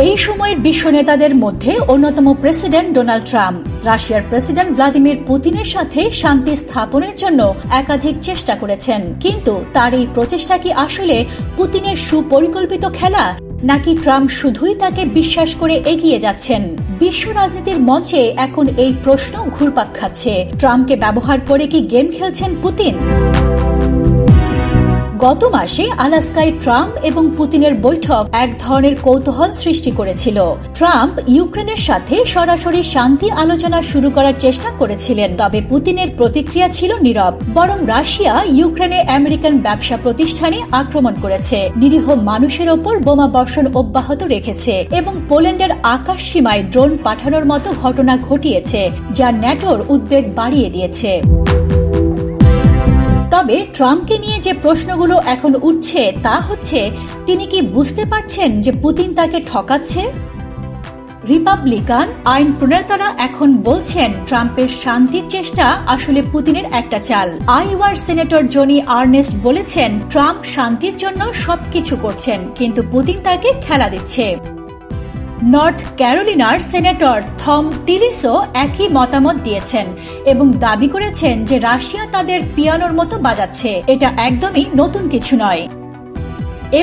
এই সময়ের বিশ্ব নেতাদের মধ্যে অন্যতম প্রেসিডেন্ট ডোনাল্ড ট্রাম্প রাশিয়ার প্রেসিডেন্ট ভ্লাদিমির পুতিনের সাথে শান্তি স্থাপনের জন্য একাধিক চেষ্টা করেছেন, কিন্তু তার এই প্রচেষ্টা কি আসলে পুতিনের সুপরিকল্পিত খেলা, নাকি ট্রাম্প শুধুই তাকে বিশ্বাস করে এগিয়ে যাচ্ছেন? বিশ্ব রাজনীতির মঞ্চে এখন এই প্রশ্ন ঘুরপাক খাচ্ছে। ট্রাম্পকে ব্যবহার করে কি গেম খেলছেন পুতিন? গত মাসে আলাস্কায় ট্রাম্প এবং পুতিনের বৈঠক এক ধরনের কৌতূহল সৃষ্টি করেছিল। ট্রাম্প ইউক্রেনের সাথে সরাসরি শান্তি আলোচনা শুরু করার চেষ্টা করেছিলেন, তবে পুতিনের প্রতিক্রিয়া ছিল নীরব। বরং রাশিয়া ইউক্রেনে আমেরিকান ব্যবসা প্রতিষ্ঠানে আক্রমণ করেছে, নিরীহ মানুষের ওপর বোমা বর্ষণ অব্যাহত রেখেছে এবং পোল্যান্ডের আকাশ সীমায় ড্রোন পাঠানোর মতো ঘটনা ঘটিয়েছে, যা ন্যাটোর উদ্বেগ বাড়িয়ে দিয়েছে। তবে ট্রাম্পকে নিয়ে যে প্রশ্নগুলো এখন উঠছে তা হচ্ছে, তিনি কি বুঝতে পারছেন যে পুতিন তাকে ঠকাচ্ছে? রিপাবলিকান আইন প্রণেতারা এখন বলছেন ট্রাম্পের শান্তির চেষ্টা আসলে পুতিনের একটা চাল। আইওয়ার সিনেটর জনি আর্নেস্ট বলেছেন, ট্রাম্প শান্তির জন্য সবকিছু করছেন, কিন্তু পুতিন তাকে খেলা দিচ্ছে। নর্থ ক্যারোলিনার সেনেটর থম টিলিসও একই মতামত দিয়েছেন এবং দাবি করেছেন যে রাশিয়া তাদের পিয়ানোর মতো বাজাচ্ছে। এটা একদমই নতুন কিছু নয়।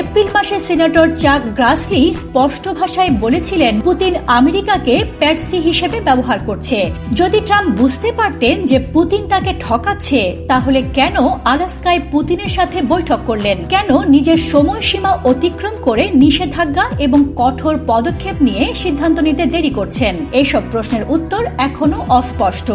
এপ্রিল মাসে সিনেটর চাক গ্রাসলি স্পষ্ট ভাষায় বলেছিলেন, পুতিন আমেরিকাকে প্যাটসি হিসেবে ব্যবহার করছে। যদি ট্রাম্প বুঝতে পারতেন যে পুতিন তাকে ঠকাচ্ছে, তাহলে কেন আলাস্কায় পুতিনের সাথে বৈঠক করলেন? কেন নিজের সময়সীমা অতিক্রম করে নিষেধাজ্ঞা এবং কঠোর পদক্ষেপ নিয়ে সিদ্ধান্ত নিতে দেরি করছেন? এসব প্রশ্নের উত্তর এখনো অস্পষ্ট।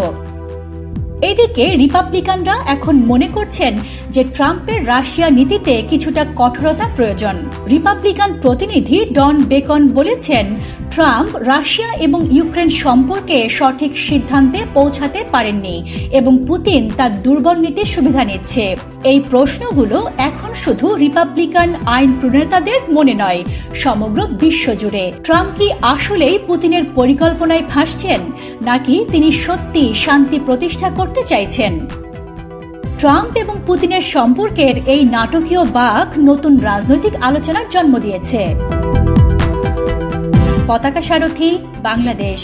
এদিকে রিপাবলিকানরা এখন মনে করছেন যে ট্রাম্পের রাশিয়া নীতিতে কিছুটা কঠোরতা প্রয়োজন। রিপাবলিকান প্রতিনিধি ডন বেকন বলেছেন, ট্রাম্প রাশিয়া এবং ইউক্রেন সম্পর্কে সঠিক সিদ্ধান্তে পৌঁছাতে পারেননি এবং পুতিন তার দুর্বল নীতির সুবিধা নিচ্ছে। এই প্রশ্নগুলো এখন শুধু রিপাবলিকান আইন প্রণেতাদের মনে নয়, সমগ্র বিশ্ব জুড়ে। ট্রাম্প কি আসলেই পুতিনের পরিকল্পনায় ফাঁসছেন, নাকি তিনি সত্যি শান্তি প্রতিষ্ঠা করতে চাইছেন? ট্রাম্প এবং পুতিনের সম্পর্কের এই নাটকীয় বাঁক নতুন রাজনৈতিক আলোচনার জন্ম দিয়েছে। পতাকা সারথী, বাংলাদেশ।